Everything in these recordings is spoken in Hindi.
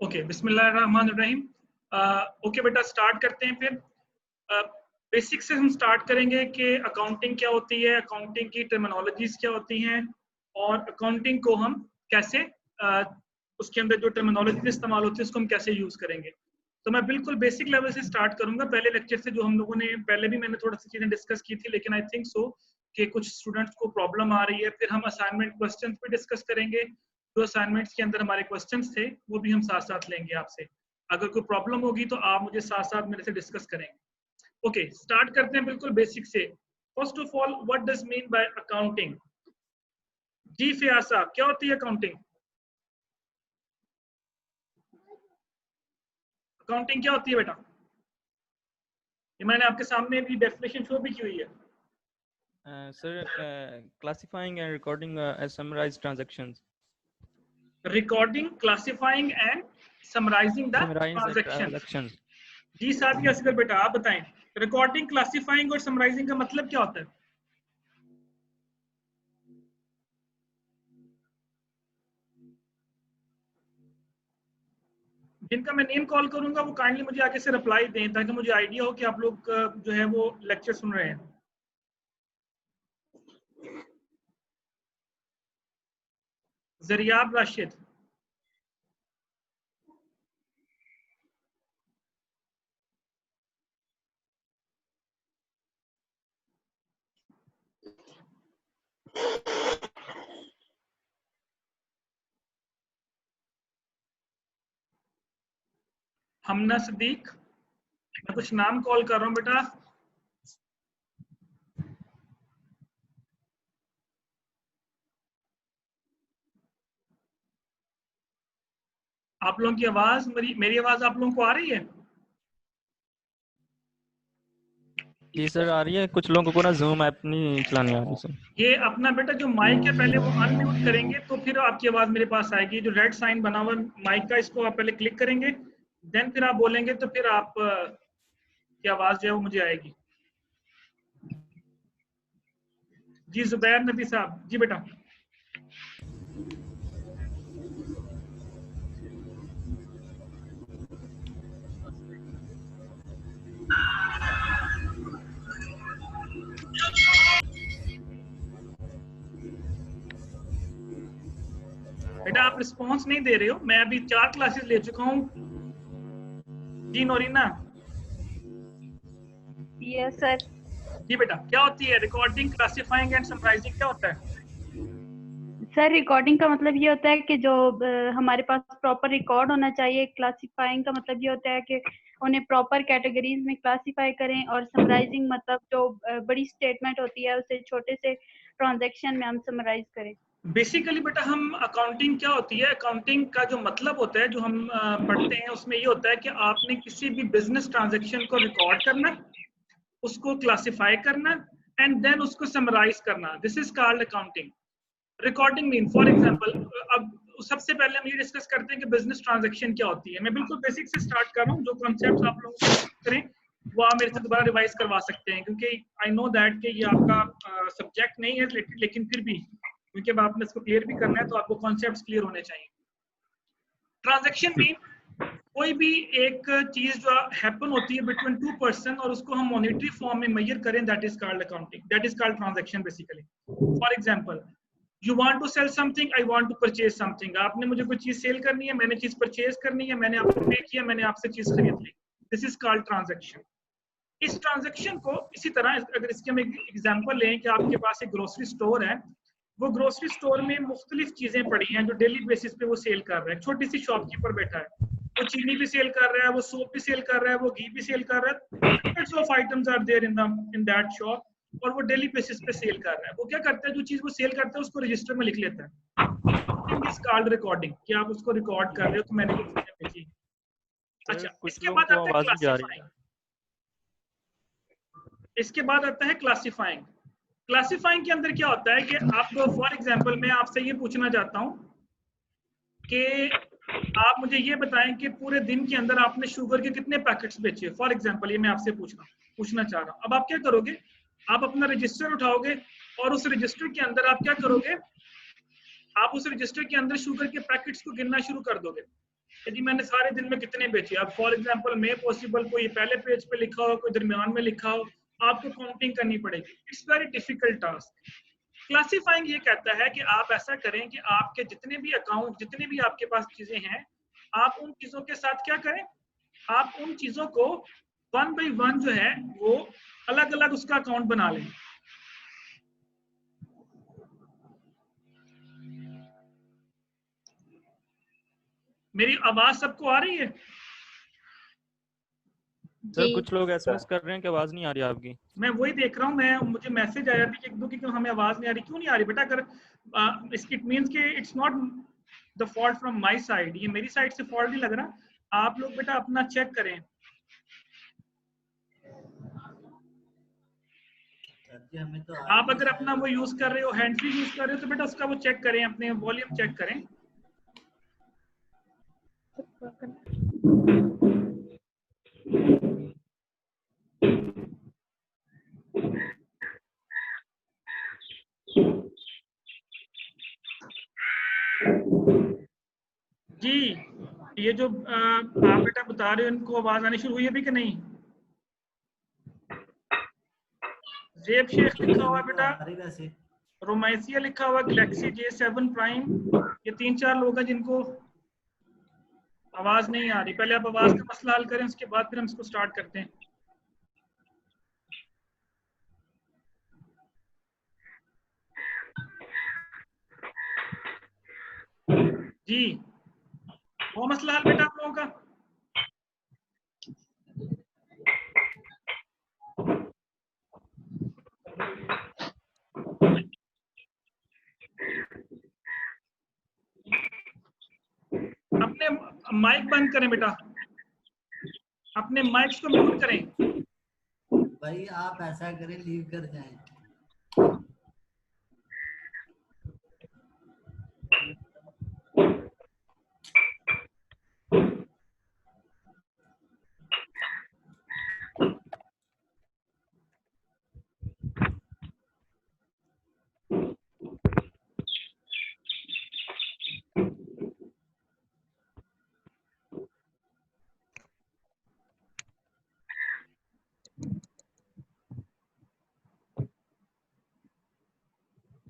ओके, बिस्मिल्लाहिर्रहमानिर्रहीम। ओके बेटा, स्टार्ट करते हैं फिर। बेसिक से हम स्टार्ट करेंगे कि अकाउंटिंग क्या होती है, अकाउंटिंग की टर्मिनोलॉजीज क्या होती हैं और अकाउंटिंग को हम कैसे उसके अंदर जो टर्मिनोलॉजी इस्तेमाल होती है उसको हम कैसे यूज़ करेंगे। तो मैं बिल्कुल बेसिक लेवल से स्टार्ट करूंगा। पहले लेक्चर से जो हम लोगों ने पहले भी मैंने थोड़ा सी चीज़ें डिस्कस की थी, लेकिन आई थिंक सो कि कुछ स्टूडेंट्स को प्रॉब्लम आ रही है। फिर हम असाइनमेंट क्वेश्चन भी डिस्कस करेंगे। जो असाइनमेंट्स के अंदर हमारे क्वेश्चंस थे वो भी हम साथ साथ लेंगे आपसे। अगर कोई प्रॉब्लम होगी तो आप मुझे साथ साथ मेरे से डिस्कस करेंगे। ओके, स्टार्ट करते हैं बिल्कुल बेसिक से। First of all, what does mean by accounting? जी फियाज साहब, क्या होती है अकाउंटिंग? अकाउंटिंग क्या होती है बेटा? ये मैंने आपके सामने भी डेफिनेशन शो भी की हुई है। Sir, classifying and recording summarized transactions. Recording, classifying and summarizing the Summarize the transaction. transactions. जी साथ असगर बेटा, आप बताएं रिकॉर्डिंग, क्लासिफाइंग और समराइजिंग का मतलब क्या होता है? जिनका मैं नेम कॉल करूंगा वो काइंडली मुझे आगे से रिप्लाई दें ताकि मुझे आइडिया हो कि आप लोग जो है वो लेक्चर सुन रहे हैं। जरियाब राशिद, हमना सदीक, मैं कुछ नाम कॉल कर रहा हूँ बेटा। आप लोगों की आवाज, मेरी आवाज आप लोगों को आ रही है? जी सर आ रही है। कुछ लोगों को ना जूम ऐप नहीं चलानी आ रही सर। ये अपना बेटा जो माइक है पहले वो अनम्यूट करेंगे तो फिर आपकी आवाज मेरे पास आएगी। जो रेड साइन बना हुआ माइक का, इसको आप पहले क्लिक करेंगे, देन फिर आप बोलेंगे तो फिर आप की आवाज जो है वो मुझे आएगी। जी जुबैर नबी साहब, जी बेटा। बेटा आप रिस्पॉन्स नहीं दे रहे हो। मैं अभी 4 क्लासेस ले चुका हूँ। जी नोरीना। Yes sir. जी बेटा, क्या होती है रिकॉर्डिंग, क्लासिफाइंग एंड समराइजिंग? क्या होता है सर रिकॉर्डिंग का मतलब ये होता है कि जो हमारे पास प्रॉपर रिकॉर्ड होना चाहिए। क्लासिफाइंग का मतलब ये होता है कि उन्हें प्रॉपर कैटेगरीज में क्लासिफाई करें। और समराइजिंग मतलब जो बड़ी स्टेटमेंट होती है उसे छोटे से ट्रांजैक्शन में हम समराइज करें। बेसिकली बेटा हम अकाउंटिंग क्या होती है, अकाउंटिंग का जो मतलब होता है जो हम पढ़ते हैं उसमें ये होता है कि आपने किसी भी बिजनेस ट्रांजैक्शन को रिकॉर्ड करना, उसको क्लासिफाई करना एंड देन उसको समराइज करना। This is called accounting. Recording mean for example, अब सबसे पहले हम ये डिस्कस करते हैं कि बिजनेस ट्रांजैक्शन क्या होती है। मैं बिल्कुल बेसिक से स्टार्ट कर रहा हूँ। जो कॉन्सेप्ट्स आप लोगों को करें वो आप मेरे से दोबारा रिवाइज करवा सकते हैं, क्योंकि आई नो दैट कि ये आपका सब्जेक्ट नहीं है रिलेटेड, लेकिन फिर भी क्योंकि अब आपने इसको क्लियर भी करना है तो आपको कॉन्सेप्ट्स क्लियर होने चाहिए। ट्रांजैक्शन मीन कोई भी एक चीज जो हैपन होती है बिटवीन टू पर्सन और उसको हम मॉनेटरी फॉर्म में मेजर करें, that is called accounting, that is called transaction basically. For example, you want to sell something, I want to purchase something. आपने मुझे कोई चीज सेल करनी है, मैंने चीज परचेज करनी है, मैंने आपको पे किया, मैंने आपसे चीज खरीद ली। This is called transaction. इस ट्रांजैक्शन को इसी तरह अगर इसके हम एक एग्जांपल लें कि आपके पास एक ग्रोसरी स्टोर है, वो ग्रोसरी स्टोर में मुख्तलिफ चीजें पड़ी हैं जो डेली बेसिस पे वो सेल कर रहा है। छोटी सी शॉपकीपर बैठा है, वो चीनी भी सेल कर रहा है, वो सोप भी सेल कर रहा है, वो घी भी सेल कर रहा है। Hundreds of items are there in that shop और वो डेली बेसिस पे सेल कर रहा है। वो क्या करता है, जो चीज वो सेल करता है उसको रजिस्टर में लिख लेता है। इज कॉल्ड रिकॉर्डिंग, कि आप उसको रिकॉर्ड कर रहे हो तो मैंने ये चीजें बेची। अच्छा, कुछ इसके लोगों बाद को आता है आवाज नहीं जा रही क्लासिफाइंग। इसके बाद आता है क्लासिफाइंग। क्लासिफाइंग के अंदर क्या होता है कि आप, फॉर एग्जांपल मैं आपसे ये पूछना चाहता हूं कि आप मुझे ये बताएं कि पूरे दिन के अंदर आपने शुगर के कितने पैकेट्स बेचे। फॉर एग्जांपल ये मैं आपसे पूछना चाह रहा हूं। अब आप क्या करोगे, आप अपना रजिस्टर उठाओगे और उस रजिस्टर के अंदर आप क्या करोगे, आप उस रजिस्टर के अंदर शुगर के पैकेट्स को गिनना शुरू कर दोगे। यदि मैंने सारे दिन में कितने बेचे, अब फॉर एग्जांपल मे पॉसिबल कोई पहले पेज पे लिखा हो, कोई दरमियान में लिखा हो, आपको काउंटिंग करनी पड़ेगी। It's very difficult task. Classifying ये कहता है कि आप ऐसा करें कि आपके जितने भी अकाउंट, जितने भी आपके पास चीजें हैं, आप उन चीजों के साथ क्या करें, आप उन चीजों को वन बाई वन जो है वो अलग अलग उसका अकाउंट बना लें। मेरी आवाज सबको आ रही है? सर कुछ लोग एसएमएस कर रहे हैं कि आवाज नहीं आ रही आपकी। मैं वही देख रहा हूँ, मैं मुझे मैसेज आया भी एक दो कि हमें आवाज नहीं आ रही। क्यों नहीं आ रही बेटा? अगर इट मींस कि it's not the fault from my side, ये मेरी साइड से फॉल्ट नहीं लग रहा। आप लोग बेटा अपना चेक करें। हमें तो आप अगर अपना वो यूज कर रहे हो, हैंड फ्री यूज कर रहे हो, तो बेटा उसका वो चेक करें, अपने वॉल्यूम चेक करें। जी, ये जो आप बेटा बता रहे हो, इनको आवाज आनी शुरू हुई है भी कि नहीं? जेब शेख लिखा हुआ है बेटा, रोमाइसिया लिखा हुआ, गैलेक्सी J7 प्राइम, ये 3-4 लोग हैं जिनको आवाज नहीं आ रही। पहले आप आवाज का मसला हल करें, उसके बाद फिर हम इसको स्टार्ट करते हैं। जी, वो मसला हल बेटा आप लोगों का? अपने माइक बंद करें बेटा, अपने माइक्स को म्यूट करें। भाई आप ऐसा करें, लीव कर जाएं।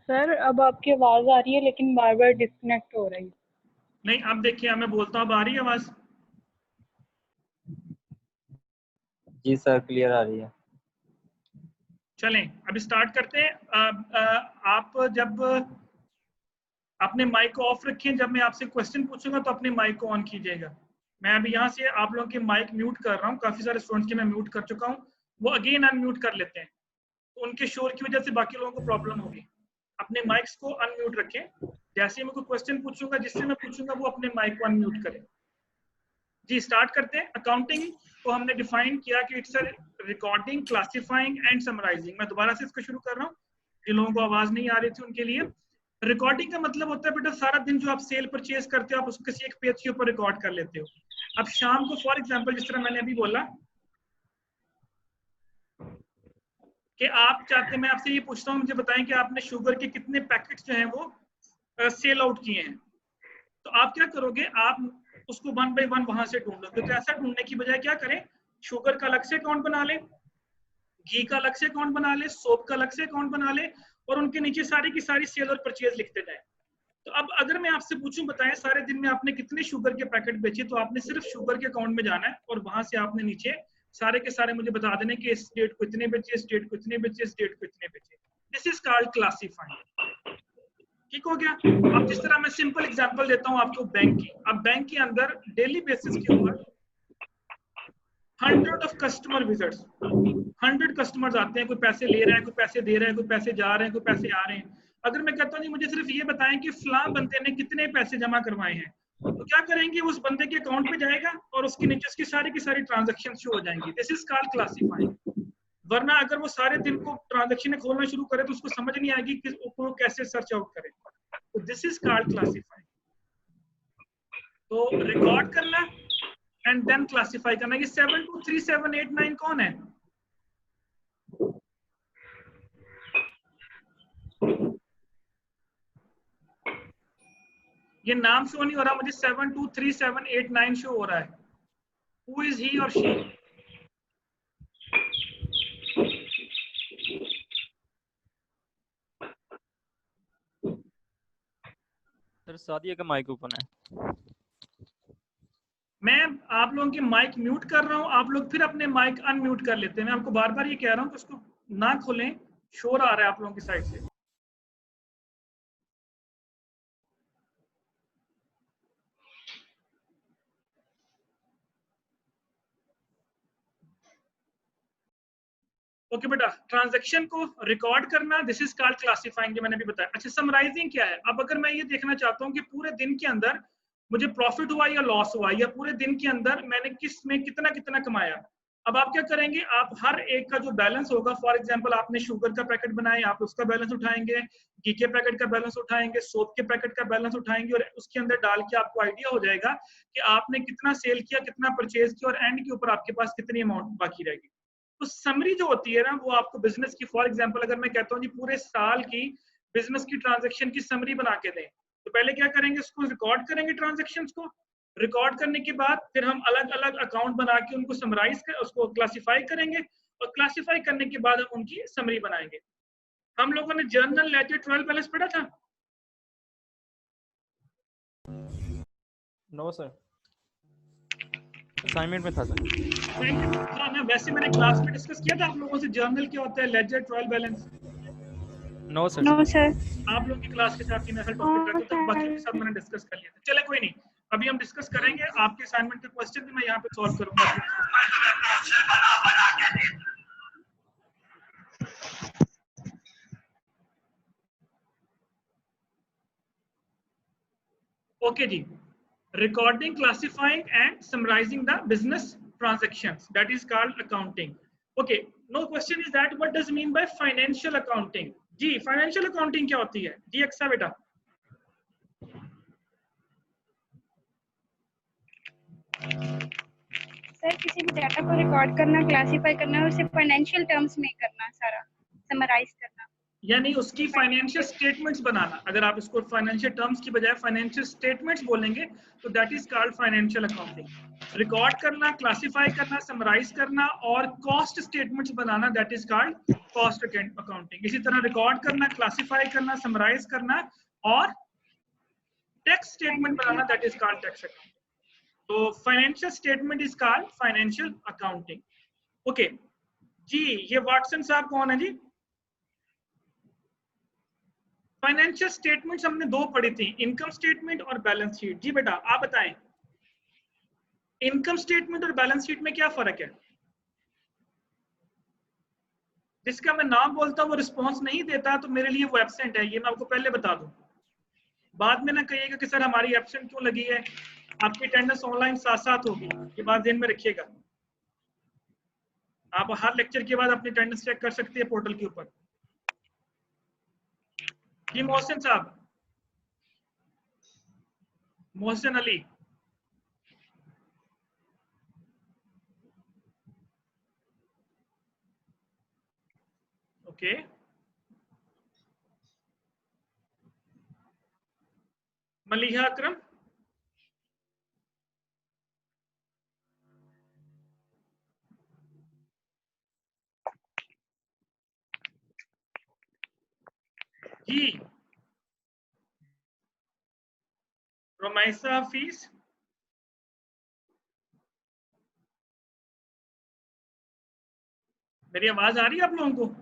सर अब आपकी आवाज आ रही है लेकिन बार बार डिस्कनेक्ट हो रही है। नहीं, अब देखिए मैं बोलता हूँ, अब आ रही है आवाज? जी सर क्लियर आ रही है। चलें अभी स्टार्ट करते हैं। आप जब अपने माइक को ऑफ रखें, जब मैं आपसे क्वेश्चन पूछूंगा तो अपने माइक को ऑन कीजिएगा। मैं अभी यहाँ से आप लोगों के माइक म्यूट कर रहा हूँ, काफी सारे स्टूडेंट्स के मैं म्यूट कर चुका हूँ, वो अगेन अनम्यूट कर लेते हैं, तो उनके शोर की वजह से बाकी लोगों को प्रॉब्लम होगी। अपने माइक्स को अनम्यूट रखें। जैसे ही मैं कोई क्वेश्चन पूछूंगा, जिससे मैं पूछूंगा वो अपने माइक को अनम्यूट करें। जी स्टार्ट करते हैं। अकाउंटिंग को हमने डिफाइन किया कि it's a recording, classifying and summarising. मैं दोबारा से इसको शुरू कर रहा हूँ, जिन लोगों को आवाज नहीं आ रही थी उनके लिए। रिकॉर्डिंग का मतलब होता है बेटा सारा दिन जो आप सेल परचेज करते हो, आप उसको किसी एक पेज के ऊपर रिकॉर्ड कर लेते हो। अब शाम को फॉर एग्जांपल जिस तरह मैंने अभी बोला कि आप चाहते, मैं आपसे ये पूछता हूँ, मुझे बताएं कि आपने शुगर के कितने पैकेट्स जो हैं वो सेल आउट किए हैं। तो आप क्या करोगे, आप उसको वन बाई वन वहां से ढूंढोगे। तो ऐसा ढूंढने की बजाय क्या करें, शुगर का अलग से अकाउंट बना लें, घी का अलग से अकाउंट बना ले, सोप का अलग से अकाउंट बना ले, और उनके नीचे सारी की सारी सेल और परचेज लिखते जाए। तो अब अगर मैं आपसे पूछूं, बताएं सारे दिन में आपने कितने शुगर के पैकेट बेचे, तो आपने सिर्फ शुगर के अकाउंट में जाना है और वहां से आपने नीचे सारे के सारे मुझे बता देने कि इस डेट को इतने बेचे, इस डेट को इतने बेचे, इस डेट को इतने बेचे। This is called classifying. ठीक हो गया? अब जिस तरह मैं सिंपल एग्जांपल देता हूं आपको बैंक की। अब बैंक के अंदर डेली बेसिस के ऊपर 100 ऑफ कस्टमर विजिट्स, 100 कस्टमर्स आते हैं, कोई पैसे ले रहा है, कोई पैसे दे रहा है, कोई पैसे जा रहे हैं, कोई पैसे आ रहे हैं। अगर मैं कहता हूँ जी मुझे सिर्फ ये बताएं कि फलां बंदे ने कितने पैसे जमा करवाए हैं, तो क्या करेंगे, उस बंदे के अकाउंट पे जाएगा और उसके नीचे उसकी सारी की सारी ट्रांजैक्शन शो हो जाएंगी। This is called classifying. वरना अगर वो सारे दिन को ट्रांजैक्शन खोलना शुरू करे तो उसको समझ नहीं आएगी कि वो कैसे सर्च आउट करे। तो दिस इज कॉल्ड क्लासिफाइंग। तो रिकॉर्ड करना एंड देन क्लासिफाई करना। ये 723789 कौन है? ये नाम शो नहीं हो रहा मुझे, 723789 शो हो रहा है। हु इज ही और शी? सर सादिया का माइक ओपन है। मैं आप लोगों के माइक म्यूट कर रहा हूं, आप लोग फिर अपने माइक अनम्यूट कर लेते हैं। मैं आपको बार बार ये कह रहा हूं कि उसको ना खोलें, शोर आ रहा है आप लोगों की साइड से। ओके बेटा, ट्रांजैक्शन को रिकॉर्ड करना, दिस इज कॉल्ड क्लासिफाइंग, जो मैंने भी बताया। अच्छा, समराइजिंग क्या है? अब अगर मैं ये देखना चाहता हूँ कि पूरे दिन के अंदर मुझे प्रॉफिट हुआ या लॉस हुआ, या पूरे दिन के अंदर मैंने किस में कितना कितना कमाया, अब आप क्या करेंगे, आप हर एक का जो बैलेंस होगा, फॉर एग्जांपल आपने शुगर का पैकेट बनाया, आप उसका बैलेंस उठाएंगे, घी के पैकेट का बैलेंस उठाएंगे, सोप के पैकेट का बैलेंस उठाएंगे, और उसके अंदर डाल के आपको आइडिया हो जाएगा कि आपने कितना सेल किया, कितना परचेज किया, और एंड के ऊपर आपके पास कितनी अमाउंट बाकी रहेगी। तो समरी जो होती है ना, वो आपको बिजनेस की, फॉर एग्जांपल अगर मैं कहता हूँ जी पूरे साल की बिजनेस की ट्रांजैक्शन की समरी बना के दें, तो पहले क्या करेंगे, उसको रिकॉर्ड करेंगे, ट्रांजैक्शंस को रिकॉर्ड करने के बाद फिर हम अलग अलग अकाउंट बना के उनको समराइज कर, उसको क्लासिफाई करेंगे, और क्लासिफाई करने के बाद हम उनकी समरी बनाएंगे। हम लोगों ने जर्नल लेजर ट्रायल बैलेंस पढ़ा था? नो सर, असाइनमेंट में था सर। हाँ ना, वैसे मैंने क्लास में डिस्कस किया था आप लोगों से जर्नल क्या होता है, ledger trial balance. No sir. No sir. आप लोगों की क्लास के साथ ही मैं टॉपिक था, तो तक बाकी के साथ मैंने डिस्कस कर लिया था। चले कोई नहीं, अभी हम डिस्कस करेंगे, आपके असाइनमेंट के क्वेश्चन भी मैं यहाँ पे सॉल्व करूंगा। ओके जी, recording, classifying and summarizing the business transactions, that is called accounting. Okay, no question is that what does mean by financial accounting? जी, financial accounting क्या होती है जी? अक्सा बेटा। सर किसी भी डाटा को रिकॉर्ड करना, क्लासिफाई करना और उसे फाइनेंशियल टर्म्स में करना, सारा समराइज करना, यानी उसकी फाइनेंशियल स्टेटमेंट्स बनाना। अगर आप इसको फाइनेंशियल टर्म्स की बजाय फाइनेंशियल स्टेटमेंट्स बोलेंगे तो that is called financial accounting. Record करना, क्लासिफाई करना, समराइज करना और कॉस्ट स्टेटमेंट्स बनाना, that is called cost accounting. इसी तरह रिकॉर्ड करना, क्लासिफाई करना, समराइज करना और टैक्स स्टेटमेंट बनाना, that is called tax accounting. तो financial statement is called financial accounting. Okay जी, ये वाटसन साहब कौन है जी? फाइनेंशियल स्टेटमेंट्स हमने दो पढ़ी थी, इनकम स्टेटमेंट और बैलेंस शीट। जी बेटा आप बताएं, इनकम स्टेटमेंट और बैलेंस शीट में क्या फर्क है? जिसका मैं नाम बोलता हूं वो रिस्पॉन्स नहीं देता तो मेरे लिए वो एब्सेंट है, ये मैं आपको पहले बता दूं। बाद में ना कहिएगा कि सर हमारी एब्सेंट क्यों लगी है, आपकी अटेंडेंस ऑनलाइन साथ साथ होगी, ये बात ध्यान में रखिएगा। आप हर लेक्चर के बाद अपनी अटेंडेंस चेक कर सकते हैं पोर्टल के ऊपर। जी मोहसिन साहब, मोहसिन अली, ओके मलिहा अकरम, जी रोमाइसा हफीज, मेरी आवाज आ रही है आप लोगों को?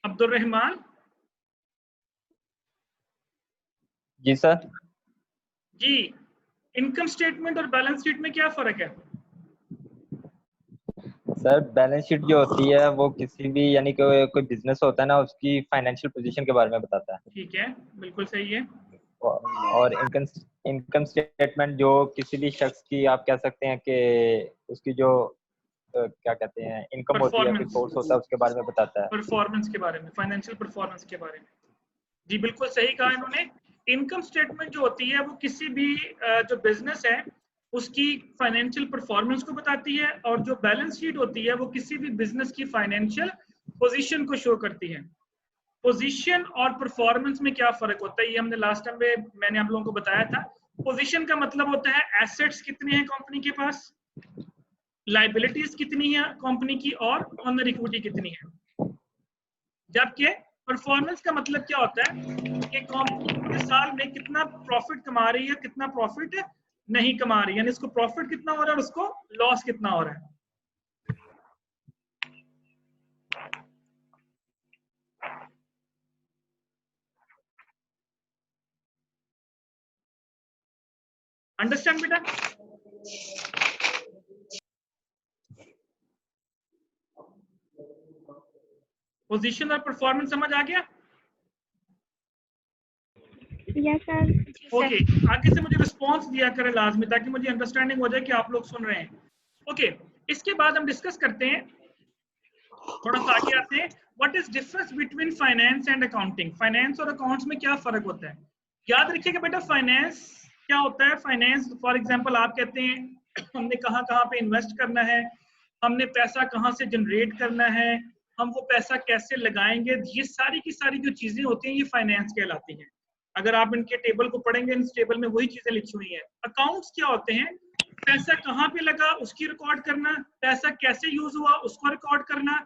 अब्दुल रहमान, जी सर। जी इनकम स्टेटमेंट और बैलेंस शीट में क्या फर्क है? सर बैलेंस शीट जो होती है वो किसी भी यानी कि कोई बिजनेस होता है ना उसकी फाइनेंशियल पोजीशन के बारे में बताता है। ठीक है, बिल्कुल सही है। और इनकम स्टेटमेंट जो किसी भी शख्स की आप कह सकते हैं कि उसकी जो क्या कहते हैं इनकम होती है, परफॉर्मेंस, सोर्स होता है, उसके बारे में बताता है। परफॉर्मेंस के बारे में, फाइनेंशियल परफॉर्मेंस के बारे में। जी बिल्कुल सही कहा इन्होंने। इनकम स्टेटमेंट जो होती है वो किसी भी जो बिजनेस है उसकी फाइनेंशियल परफॉर्मेंस को बताती है, और जो बैलेंस शीट होती है वो किसी भी बिजनेस की फाइनेंशियल पोजीशन को शो करती है। पोजीशन और परफॉर्मेंस में क्या फर्क होता है, ये हमने लास्ट टाइम में मैंने आप लोगों को बताया था। पोजीशन का मतलब होता है एसेट्स कितने हैं कंपनी के पास, लाइबिलिटीज कितनी है कंपनी की, और ऑनर इक्विटी कितनी है। जबकि परफॉर्मेंस का मतलब क्या होता है कि कंपनी पूरे साल में कितना प्रॉफिट कमा रही है, कितना प्रॉफिट नहीं कमा रही है, यानी इसको प्रॉफिट कितना हो रहा है और उसको लॉस कितना हो रहा है। अंडरस्टैंड बेटा? पोजीशन और परफॉर्मेंस समझ आ गया? Yes sir. ओके, आगे से मुझे रिस्पॉन्स दिया करें लाजमी, ताकि मुझे अंडरस्टैंडिंग हो जाए कि आप लोग सुन रहे हैं। ओके, इसके बाद हम डिस्कस करते हैं, थोड़ा सा आगे आते हैं, what is difference between finance and accounting. Finance और अकाउंट्स में क्या फर्क होता है? याद रखिएगा बेटा, फाइनेंस क्या होता है? फाइनेंस फॉर एग्जांपल आप कहते हैं हमने कहाँ कहाँ पे इन्वेस्ट करना है, हमने पैसा कहाँ से जनरेट करना है, हम वो पैसा कैसे लगाएंगे, ये सारी की सारी जो चीजें होती हैं ये फाइनेंस कहलाती हैं। अगर आप इनके टेबल को पढ़ेंगे, इस टेबल में वही चीजें लिखी हुई हैं। अकाउंट्स क्या होते हैं? पैसा कहाँ पे लगा उसकी रिकॉर्ड करना, पैसा कैसे यूज हुआ उसको रिकॉर्ड करना,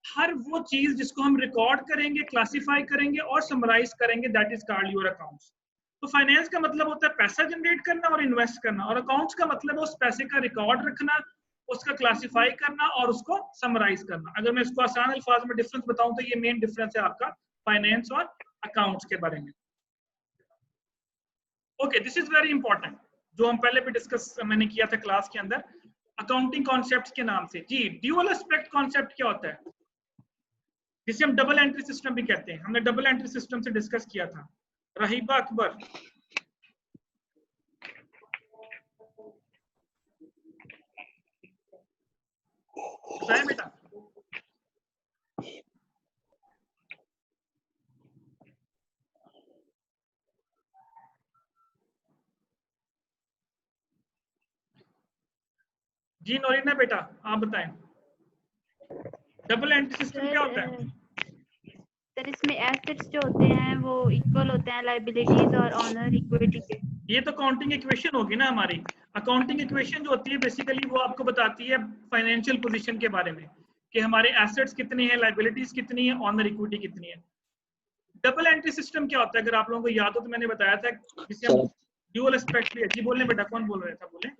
हर वो चीज जिसको हम रिकॉर्ड करेंगे, क्लासिफाई करेंगे और समराइज करेंगे, that is called your accounts. तो फाइनेंस का मतलब होता है पैसा जनरेट करना और इन्वेस्ट करना, और अकाउंट्स का मतलब है उस पैसे का रिकॉर्ड रखना, उसका क्लासिफाई करना और उसको समराइज करना। अगर मैं इसको आसान अल्फाज में डिफरेंस बताऊं तो ये मेन डिफरेंस है आपका फाइनेंस और अकाउंट्स के बारे में। Okay, this is very important, जो हम पहले भी डिस्कस मैंने किया था क्लास के अंदर अकाउंटिंग कॉन्सेप्ट्स के नाम से। जी, ड्यूअल एस्पेक्ट कॉन्सेप्ट क्या होता है, जिसे हम डबल एंट्री सिस्टम भी कहते हैं। हमने डबल एंट्री सिस्टम से डिस्कस किया था। रहीबा अकबर, बताएं बेटा। जी नौरीना बेटा, आप बताएं डबल एंट्री सिस्टम क्या होता है? सर इसमें एसेट्स जो होते हैं वो इक्वल होते हैं लायबिलिटीज और ऑनर इक्विटी के। ये तो अकाउंटिंग इक्वेशन होगी ना हमारी। अकाउंटिंग इक्वेशन जो होती है बेसिकली वो आपको बताती है फाइनेंशियल पोजीशन के बारे में, कि हमारे एसेट्स कितनी है, लायबिलिटीज कितनी है, ऑनर इक्विटी कितनी है। डबल एंट्री सिस्टम क्या होता है? अगर आप लोगों को याद हो तो मैंने बताया था, जिसे हम ड्यूअल एस्पेक्ट भी है। जी बोलने बेटा, कौन बोल रहा था, बोले।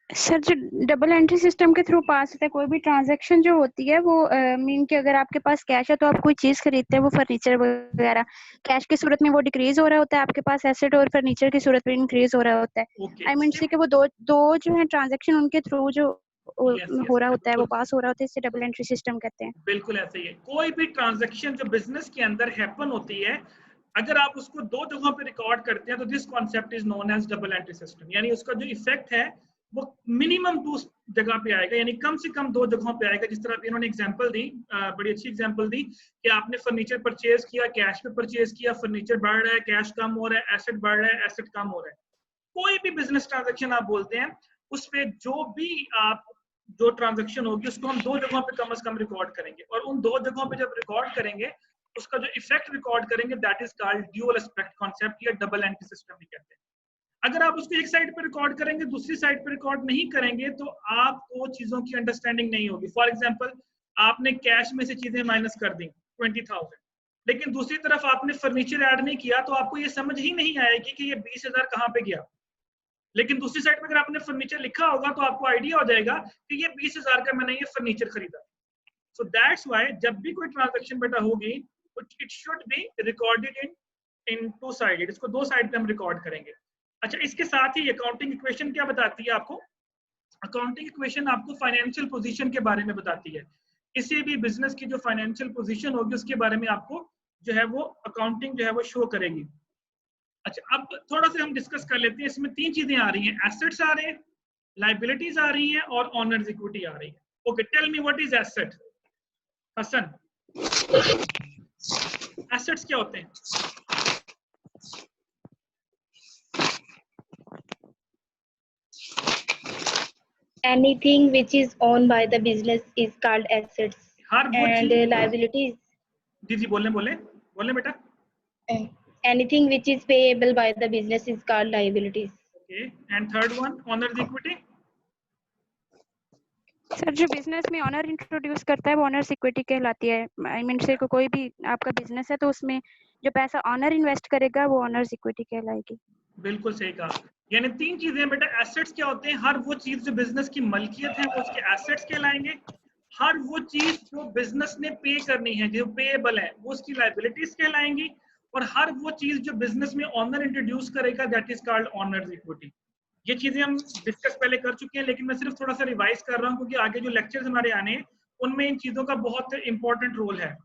सर जो डबल एंट्री सिस्टम के थ्रू पास होता है, कोई भी ट्रांजैक्शन जो होती है वो मीन कि अगर आपके पास कैश है तो आप कोई चीज खरीदते हैं, वो फर्नीचर वगैरह, कैश की सूरत में वो डिक्रीज हो रहा होता है, आपके पास एसेट और फर्नीचर की सूरत में इंक्रीज हो रहा होता है। आई मीन से कि वो दो जो है ट्रांजैक्शन उनके थ्रू जो हो रहा होता है वो पास हो रहा होता है, इससे डबल एंट्री सिस्टम कहते हैं। बिल्कुल ऐसे ही है। कोई भी ट्रांजैक्शन जो बिजनेस के अंदर हैपन होती है, अगर आप उसको दो जगहों पे रिकॉर्ड करते हैं तो this concept is known as double entry system. यानी उसका जो इफेक्ट है वो मिनिमम 2 जगह पे आएगा, यानी कम से कम 2 जगहों पे आएगा। जिस तरह इन्होंने एग्जांपल दी, बड़ी अच्छी एग्जांपल दी कि आपने फर्नीचर परचेज किया, कैश पे परचेज किया, फर्नीचर बढ़ रहा है, कैश कम हो रहा है, एसेट बढ़ रहा है, एसेट कम हो रहा है। कोई भी बिजनेस ट्रांजेक्शन आप बोलते हैं, उस पे जो ट्रांजेक्शन होगी उसको हम 2 जगहों पे कम से कम रिकॉर्ड करेंगे, और उन 2 जगहों पे जब रिकॉर्ड करेंगे उसका जो इफेक्ट रिकॉर्ड करेंगे, that is called dual aspect concept या डबल एंट्री सिस्टम भी कहते हैं। अगर आप उसको एक साइड पे रिकॉर्ड करेंगे, दूसरी साइड पे रिकॉर्ड नहीं करेंगे, तो आपको चीजों की अंडरस्टैंडिंग नहीं होगी। फॉर एग्जांपल, आपने कैश में से चीजें माइनस कर दी 20,000, लेकिन दूसरी तरफ आपने फर्नीचर ऐड नहीं किया, तो आपको ये समझ ही नहीं आएगी कि ये 20,000 कहाँ पे गया। लेकिन दूसरी साइड में अगर आपने फर्नीचर लिखा होगा तो आपको आइडिया हो जाएगा कि ये 20,000 का मैंने ये फर्नीचर खरीदा। सो दैट्स व्हाई जब भी कोई ट्रांजैक्शन बेटा होगी, it should be recorded in 2 side. इसको 2 साइड पे हम रिकॉर्ड करेंगे। अच्छा, इसके साथ ही अकाउंटिंग इक्वेशन क्या बताती है आपको? अकाउंटिंग इक्वेशन आपको फाइनेंशियल पोजीशन के बारे में बताती है। किसी भी बिजनेस की जो फाइनेंशियल पोजीशन होगी उसके बारे में आपको जो है वो अकाउंटिंग जो है वो शो करेगी। अच्छा, अब थोड़ा सा हम डिस्कस कर लेते हैं। इसमें 3 चीजें आ रही हैं, एसेट्स आ रहे हैं, लायबिलिटीज आ रही हैं और ऑनर्स इक्विटी आ रही है। Okay, tell me what is asset. Hasan, assets क्या होते हैं? Anything which is owned by the business is called assets. हर वो And चीज liabilities, जी बोले बोले बोले बेटा anything which is payable by the business is called liabilities. Okay and third one owners equity sir जो बिजनेस में ऑनर इंट्रोड्यूस करता है वो ऑनर्स इक्विटी कहलाती है। आई मीन से कोई भी आपका बिजनेस है तो उसमें जो पैसा ऑनर इन्वेस्ट करेगा वो ऑनर्स इक्विटी कहलाएगी। बिल्कुल सही कहा। यानी तीन चीजें हैं बेटा। एसेट्स क्या होते हैं? हर वो चीज जो बिजनेस की मलकियत है वो उसके एसेट्स कहलाएंगे। हर वो चीज जो बिजनेस ने पे करनी है, जो पेएबल है, वो उसकी लायबिलिटीज कहलाएंगी। और हर वो चीज जो बिजनेस में ऑनर इंट्रोड्यूस करेगा that is called honours equity. ये चीजें हम डिस्कस पहले कर चुके हैं, लेकिन मैं सिर्फ थोड़ा सा रिवाइज कर रहा हूँ क्योंकि आगे जो लेक्चर्स हमारे आने हैं उनमें इन चीजों का बहुत इंपॉर्टेंट रोल है।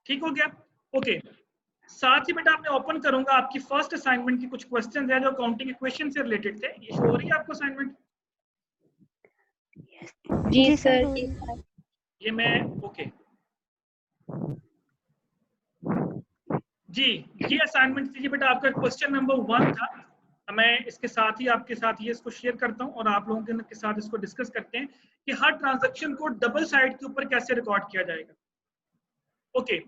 ठीक हो गया? ओके। साथ ही बेटा आपने ओपन करूंगा आपकी फर्स्ट असाइनमेंट की कुछ क्वेश्चंस हैं जो अकाउंटिंग इक्वेशन से रिलेटेड थे। ये शो हो रही है आपको असाइनमेंट? जी सर। ये मैं ओके जी, ये असाइनमेंट थी बेटा। आपका क्वेश्चन नंबर 1 था। मैं इसके साथ ही आपके साथ ये इसको शेयर करता हूं और आप लोगों के साथ इसको डिस्कस करते हैं कि हर ट्रांजैक्शन को डबल साइड के ऊपर कैसे रिकॉर्ड किया जाएगा। Okay.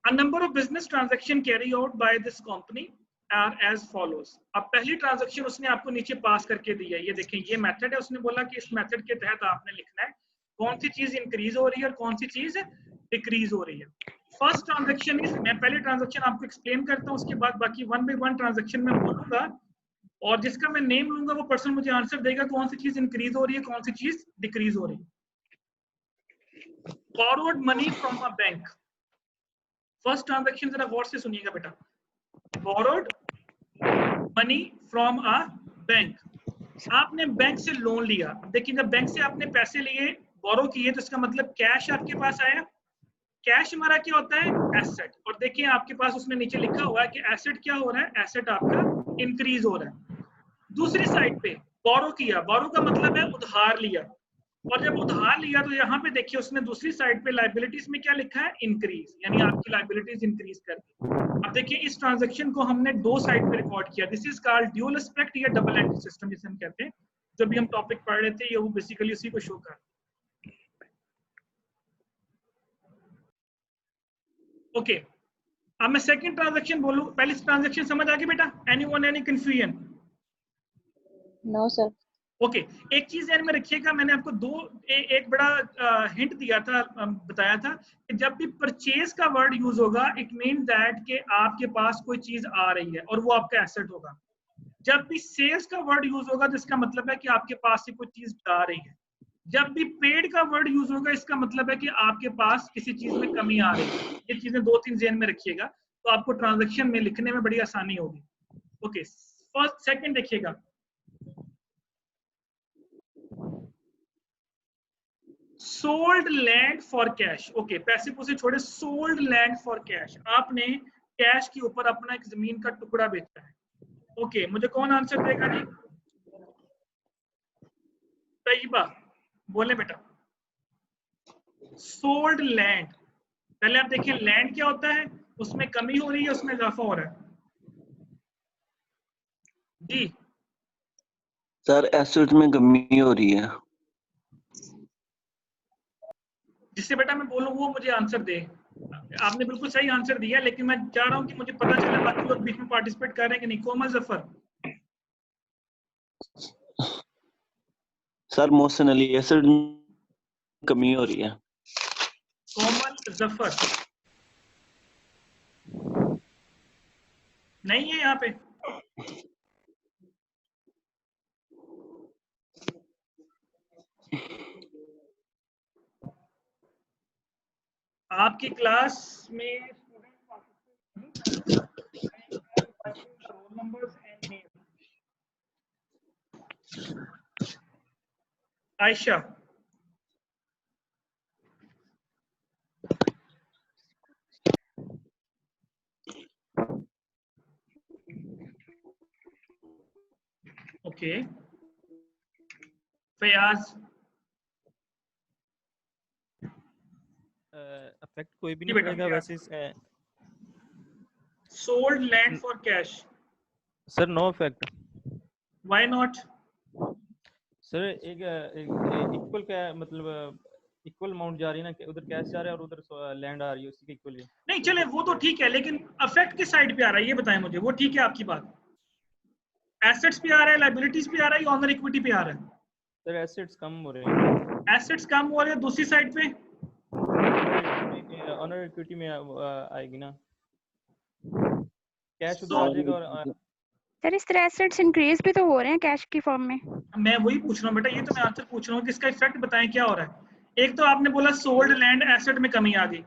A number of business transaction carry out by this company are as follows. अब पहली ट्रांजैक्शन उसने आपको नीचे पास करके दी है। ये देखें, ये मेथड है। उसने बोला कि इस मेथड के तहत आपने लिखना है कौन सी चीज इंक्रीज हो रही है और कौन सी चीज डिक्रीज हो रही है। फर्स्ट ट्रांजैक्शन इज, मैं पहले ट्रांजैक्शन आपको एक्सप्लेन करता हूँ, उसके बाद बाकी 1 बाय 1 ट्रांजैक्शन में बोलूंगा और जिसका मैं नेम लूंगा वो पर्सन मुझे आंसर देगा कौन सी चीज इंक्रीज हो रही है, कौन सी चीज डिक्रीज हो रही है। Borrowed money from a bank. First transaction जरा गौर से सुनिएगा बेटा। Borrowed money from a bank. आपने बैंक से लोन लिया। अब देखिए, जब बैंक से आपने पैसे लिए, बोरो किए, तो इसका मतलब कैश आपके पास आया। कैश हमारा क्या होता है? एसेट। और देखिए आपके पास उसमें नीचे लिखा हुआ है कि एसेट क्या हो रहा है? एसेट आपका इंक्रीज हो रहा है। दूसरी साइड पे बोरो किया। बोरो का मतलब है उधार लिया। और जब उधार लिया तो यहाँ पे देखिए उसने दूसरी साइड पे लायबिलिटीज में क्या लिखा है? इंक्रीज, यानी आपकी लायबिलिटीज इंक्रीज कर दी। अब देखिए इस ट्रांजैक्शन को हमने दो साइड पे रिकॉर्ड किया। This is called dual aspect या डबल एंट्री सिस्टम जिसे हम कहते हैं। जब भी हम टॉपिक पढ़ रहे थे ये वो बेसिकली उसी को शो कर। ओके, अब मैं सेकंड ट्रांजैक्शन बोलूं। पहली ट्रांजैक्शन समझ आ गई बेटा? Anyone any confusion? No sir. Okay, एक चीज ध्यान में रखिएगा, मैंने आपको एक बड़ा हिंट दिया था, बताया था कि जब भी परचेज का वर्ड यूज होगा इट मीन दैट कि आपके पास कोई चीज आ रही है और वो आपका एसेट होगा। जब भी सेल्स का वर्ड यूज होगा तो इसका मतलब है कि आपके पास से कोई चीज जा रही है। जब भी पेड का वर्ड यूज होगा इसका मतलब है कि आपके पास किसी चीज में कमी आ रही है। ये चीजें 2-3 ध्यान में रखिएगा तो आपको ट्रांजैक्शन में लिखने में बड़ी आसानी होगी। ओके, फर्स्ट सेकंड देखिएगा। Sold land for cash. Okay, पैसे पूसे छोड़े, सोल्ड लैंड फॉर कैश। आपने कैश के ऊपर अपना एक जमीन का टुकड़ा बेचा है। ओके, मुझे कौन आंसर देगा जी? तैयबा बोले बेटा। सोल्ड लैंड, पहले आप देखिए लैंड क्या होता है, उसमें कमी हो रही है उसमें इजाफा हो रहा है जी। सर एसेट में कमी हो रही है। जिससे बेटा मैं बोलूं वो मुझे आंसर दे। आपने बिल्कुल सही आंसर दिया, लेकिन मैं चाह रहा हूं कि मुझे पता चले बाकी लोग बीच में पार्टिसिपेट कर रहे हैं कि नहीं। कोमल जफर। सर मोहसिन अली, एसेट में कमी हो रही है। कोमल जफर नहीं है यहाँ पे। आपकी क्लास में आयशा, ओके, फयाज, अफेक्ट कोई भी नहीं पड़ेगा वैसे। Sold land for cash. Sir no effect. Why not? Sir एक इक्वल क्या मतलब इक्वल अमाउंट जा रही है ना, उधर कैश जा रहा है और उधर लैंड आ रही है, उसी के इक्वल ही। नहीं चले वो तो ठीक है, लेकिन अफेक्ट किस साइड पे आ रहा है ये बताएं मुझे। वो ठीक है आपकी बात, एसेट्स पे आ रहा है, लायबिलिटीज पे आ रहा है, ऑनर इक्विटी पे आ रहा है? सर एसेट्स कम हो रहे हैं। एसेट्स कम हो रहे हैं, दूसरी साइड पे ऑनर इक्विटी में आएगी ना, कैश उधर आ जाएगा। और सर इस तरह एसेट्स इंक्रीज भी तो हो रहे हैं कैश की फॉर्म में। मैं वही पूछ रहा हूँ बेटा, ये तो मैं आंसर पूछ रहा हूँ कि इसका इफेक्ट बताएं क्या हो रहा है। एक तो आपने बोला सोल्ड लैंड एसेट में कमी आ गई,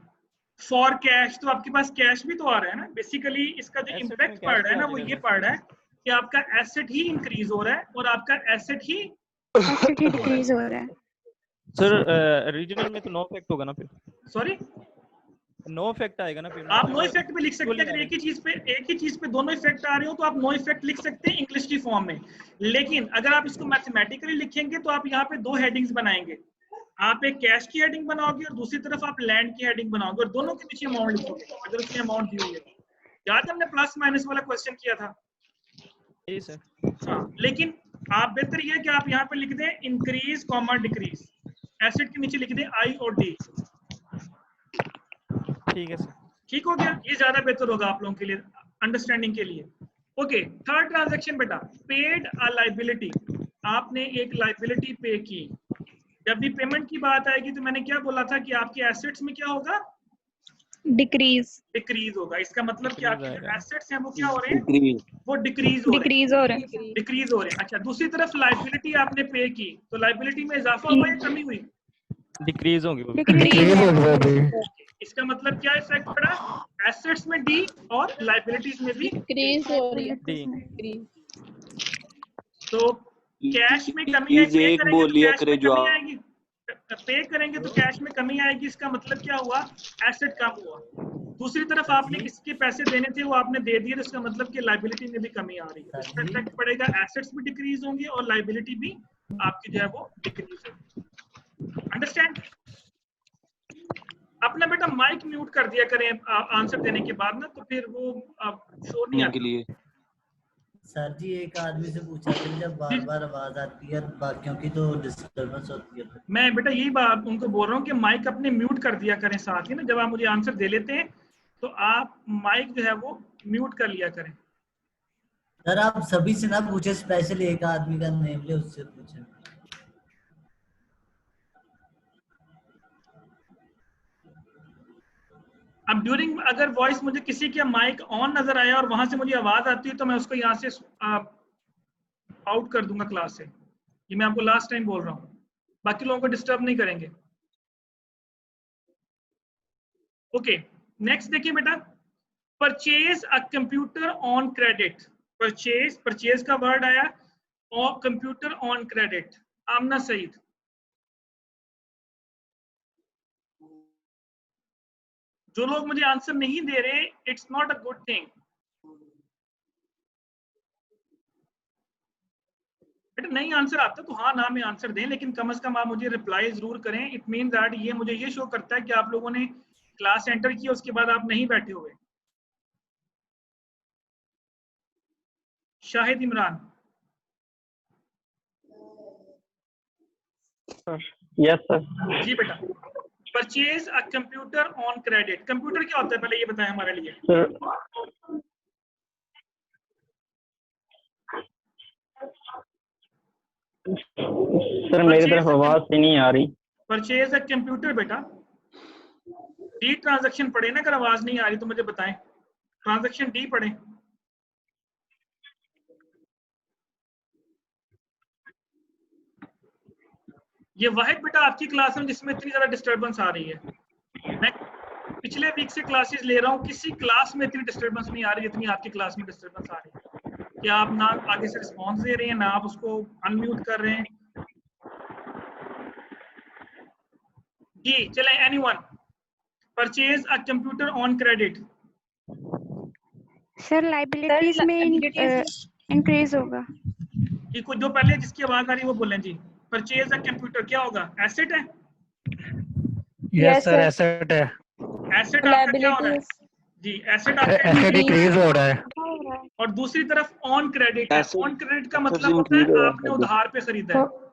फॉर कैश तो आपके पास कैश भी तो आ रहा है ना। बेसिकली इसका जो इम्पैक्ट पड़ रहा है ना वो ये पड़ रहा है कि आपका एसेट ही इंक्रीज हो रहा है और आपका एसेट ही डिक्रीज हो रहा है। सर रीजनल में तो नो इफेक्ट होगा ना फिर? सॉरी, नो इफेक्ट आएगा ना फिर? आप नो इफेक्ट भी लिख सकते हैं। अगर एक ही चीज पे दोनों इफेक्ट आ रहे हो तो आप नो इफेक्ट लिख सकते हैं इंग्लिश की फॉर्म में। लेकिन अगर आप इसको मैथमेटिकली लिखेंगे तो आप यहाँ पे दो हेडिंग्स बनाएंगे। आप एक कैश की हेडिंग बनाओगे और दूसरी तरफ आप लैंड की हेडिंग बनाओगे और दोनों के पीछे अमाउंट लिखोगे अगर उसमें अमाउंट दी हुई है। याद है हमने प्लस माइनस वाला क्वेश्चन किया था? जी सर। हाँ, लेकिन आप बेहतर ये है कि आप यहाँ पे लिख दें इंक्रीज कॉमा डिक्रीज, एसेट के नीचे लिख दें आई और डी। ठीक है सर, ठीक हो गया, ये ज्यादा बेहतर होगा आप लोगों के लिए अंडरस्टैंडिंग के लिए। ओके, थर्ड ट्रांजैक्शन बेटा, पेड अ लायबिलिटी। आपने एक लायबिलिटी पे की। जब भी पेमेंट की बात आएगी तो मैंने क्या बोला था कि आपके एसेट्स में क्या होगा? डिक्रीज होगा। इसका मतलब कि आपके जो एसेट्स हैं वो क्या हो रहे हैं? वो डिक्रीज हो रहे हैं। अच्छा, दूसरी तरफ लायबिलिटी आपने पे की तो लायबिलिटी में इजाफा हुआ या कमी हुई? डिक्रीज होगी वो। इसका मतलब क्या इफेक्ट पड़ा? एसेट्स में डी और लायबिलिटीज में भी डिक्रीज हो रही है। तो कैश में कमी आएगी, पे करेंगे तो कैश में कमी आएगी। इसका मतलब क्या हुआ? एसेट कम हुआ। दूसरी तरफ आपने किसके पैसे देने थे वो आपने दे दिए, तो इसका मतलब कि लायबिलिटी में भी कमी आ रही है। इसका इफेक्ट पड़ेगा, एसेट्स भी डिक्रीज होंगे और लायबिलिटी भी आपकी जो है वो डिक्रीज होगी। अंडरस्टैंड? अपना बेटा माइक म्यूट कर दिया करें आंसर देने के बाद ना, तो फिर वो शोर नहीं आता। सर जी एक आदमी से पूछा था जब बार बार आवाज आती है बाकियों की तो डिस्टर्बेंस होती है। मैं बेटा यही बात उनको बोल रहा हूँ कि माइक अपने म्यूट कर दिया करें साथ ही ना। जब आप मुझे आंसर दे लेते हैं तो आप माइक जो है वो म्यूट कर लिया करें। सर आप सभी से ना पूछे, स्पेशल एक आदमी का नेम ले उससे पूछे। अब ड्यूरिंग अगर वॉइस मुझे किसी के माइक ऑन नजर आया और वहां से मुझे आवाज आती है तो मैं उसको यहाँ से आउट कर दूंगा क्लास से। ये मैं आपको लास्ट टाइम बोल रहा हूँ, बाकी लोगों को डिस्टर्ब नहीं करेंगे। ओके, नेक्स्ट देखिए बेटा, purchase a computer on credit. Purchase का वर्ड आया और कंप्यूटर ऑन क्रेडिट। आमना सईद, जो लोग मुझे आंसर नहीं दे रहे, it's not a good thing. बेटा नहीं आंसर आता तो हाँ ना में आंसर दें, लेकिन कम से कम आप मुझे रिप्लाई जरूर करें। इट मीन दैट ये मुझे ये शो करता है कि आप लोगों ने क्लास एंटर की, उसके बाद आप नहीं बैठे हुए। शाहिद इमरान। Yes sir. जी बेटा, purchase a computer on credit. Computer क्या होता है पहले ये बताएं हमारे लिए। सर मेरी तरफ आवाज से नहीं आ रही। परचेज अ कंप्यूटर बेटा, डी ट्रांजैक्शन पढ़े ना। अगर आवाज नहीं आ रही तो मुझे बताएं, ट्रांजैक्शन डी पढ़े। ये वाहिद बेटा आपकी क्लास में जिसमें इतनी ज्यादा डिस्टरबेंस आ रही है। मैं पिछले वीक से क्लासेस ले रहा हूँ, किसी क्लास में इतनी डिस्टरबेंस नहीं आ रही जितनी आपकी क्लास में डिस्टरबेंस आ रही है। कि आप ना आगे से रिस्पॉन्स दे रहे हैं, ना आप उसको अनम्यूट कर रहे हैं। जी चले, anyone, purchase a computer on credit. Sir liabilities में इंक्रीज होगा। जी, कुछ जो पहले जिसकी आवाज आ रही है वो बोलें जी। परचेज अ कंप्यूटर क्या होगा? एसेट है? यस सर, एसेट है। एसेट आपका क्या हो रहा है? जी एसेट आपका एसेट डिक्रीज हो रहा है। और दूसरी तरफ ऑन क्रेडिट है। Assets- ऑन क्रेडिट का मतलब assets होता है increase हो आपने रहा है। उधार पे खरीदा है।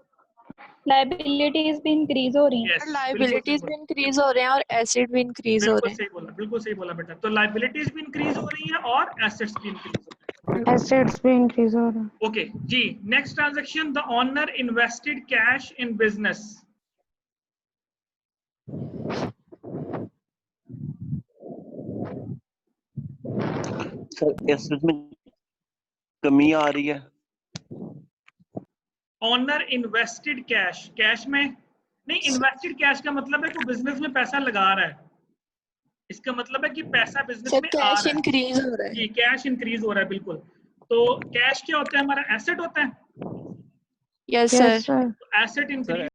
लाइबिलिटीज भी इंक्रीज हो रही हैं। Yes, लाइबिलिटीज बिल्कुल भी इंक्रीज हो रहे हैं और एसेट भी इंक्रीज हो रहे सही बोला, बिल्कुल सही बोला बेटा। तो लाइबिलिटीज भी इंक्रीज हो रही हैं और एसेट्स भी इंक्रीज हो रहे हैं। एसेट्स भी इंक्रीज हो रहे हैं। ओके जी। Next transaction, the owner invested cash in business. Sir asset में कमी आ रही है। ओनर इन्वेस्टेड कैश, कैश में नहीं, इन्वेस्टेड कैश का मतलब है कोई बिजनेस में पैसा लगा रहा है। इसका मतलब है कि पैसा बिजनेस में आ रहा है, इंक्रीज हो रहा है। जी कैश इंक्रीज हो रहा है, बिल्कुल। तो कैश क्या होता है, हमारा एसेट होता है। Yes sir. Asset increase